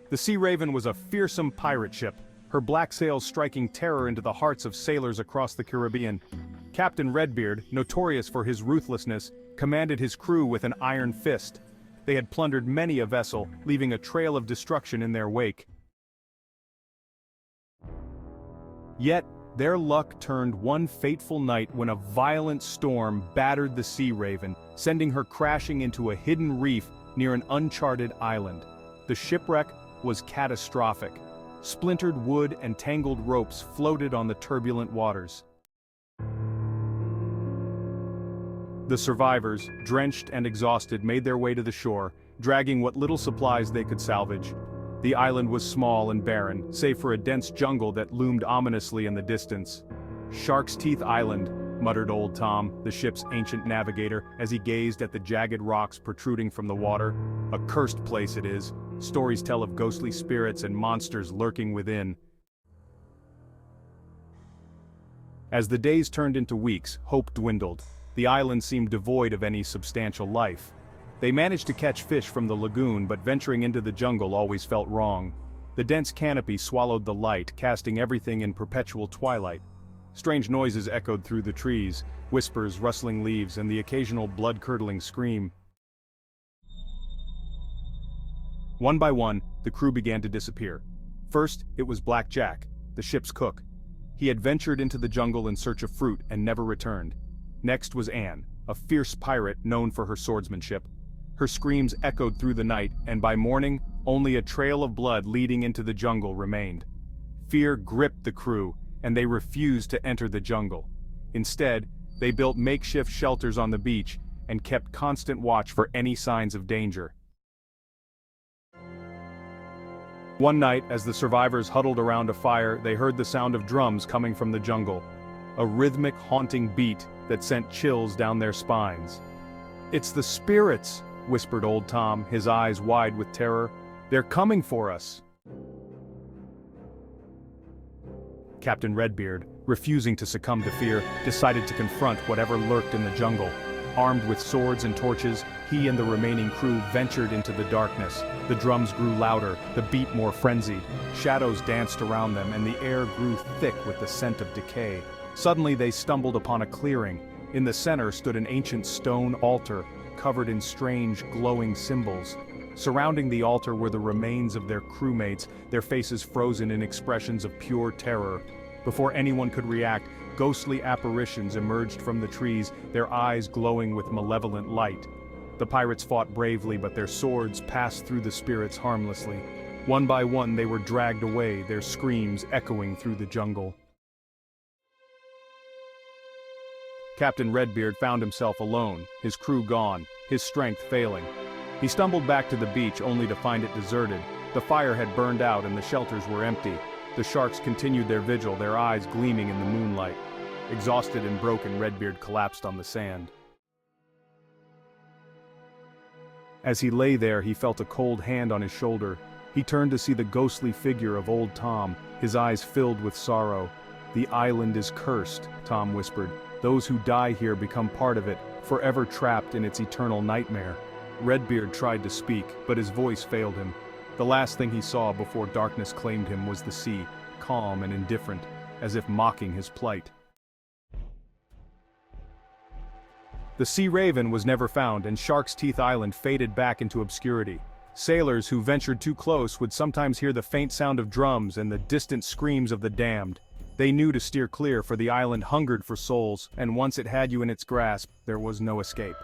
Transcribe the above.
The Sea Raven was a fearsome pirate ship, her black sails striking terror into the hearts of sailors across the Caribbean. Captain Redbeard, notorious for his ruthlessness, commanded his crew with an iron fist. They had plundered many a vessel, leaving a trail of destruction in their wake. Yet, their luck turned one fateful night when a violent storm battered the Sea Raven, sending her crashing into a hidden reef near an uncharted island. The shipwreck was catastrophic. Splintered wood and tangled ropes floated on the turbulent waters. The survivors, drenched and exhausted, made their way to the shore, dragging what little supplies they could salvage. The island was small and barren, save for a dense jungle that loomed ominously in the distance. "Shark's Teeth Island," muttered old Tom, the ship's ancient navigator, as he gazed at the jagged rocks protruding from the water. "A cursed place it is. Stories tell of ghostly spirits and monsters lurking within." As the days turned into weeks, hope dwindled. The island seemed devoid of any substantial life. They managed to catch fish from the lagoon, but venturing into the jungle always felt wrong. The dense canopy swallowed the light, casting everything in perpetual twilight. Strange noises echoed through the trees, whispers, rustling leaves, and the occasional blood-curdling scream. One by one, the crew began to disappear. First, it was Black Jack, the ship's cook. He had ventured into the jungle in search of fruit and never returned. Next was Anne, a fierce pirate known for her swordsmanship. Her screams echoed through the night, and by morning, only a trail of blood leading into the jungle remained. Fear gripped the crew, and they refused to enter the jungle. Instead, they built makeshift shelters on the beach and kept constant watch for any signs of danger. One night, as the survivors huddled around a fire, they heard the sound of drums coming from the jungle. A rhythmic, haunting beat that sent chills down their spines. "It's the spirits," whispered old Tom, his eyes wide with terror. "They're coming for us." Captain Redbeard, refusing to succumb to fear, decided to confront whatever lurked in the jungle. Armed with swords and torches, he and the remaining crew ventured into the darkness. The drums grew louder, the beat more frenzied. Shadows danced around them, and the air grew thick with the scent of decay. Suddenly they stumbled upon a clearing. In the center stood an ancient stone altar, covered in strange, glowing symbols. Surrounding the altar were the remains of their crewmates, their faces frozen in expressions of pure terror. Before anyone could react, ghostly apparitions emerged from the trees, their eyes glowing with malevolent light. The pirates fought bravely, but their swords passed through the spirits harmlessly. One by one they were dragged away, their screams echoing through the jungle. Captain Redbeard found himself alone, his crew gone, his strength failing. He stumbled back to the beach only to find it deserted. The fire had burned out and the shelters were empty. The sharks continued their vigil, their eyes gleaming in the moonlight. Exhausted and broken, Redbeard collapsed on the sand. As he lay there, he felt a cold hand on his shoulder. He turned to see the ghostly figure of old Tom, his eyes filled with sorrow. "The island is cursed," Tom whispered. "Those who die here become part of it, forever trapped in its eternal nightmare." Redbeard tried to speak, but his voice failed him. The last thing he saw before darkness claimed him was the sea, calm and indifferent, as if mocking his plight. The Sea Raven was never found, and Shark's Teeth Island faded back into obscurity. Sailors who ventured too close would sometimes hear the faint sound of drums and the distant screams of the damned. They knew to steer clear, for the island hungered for souls, and once it had you in its grasp, there was no escape.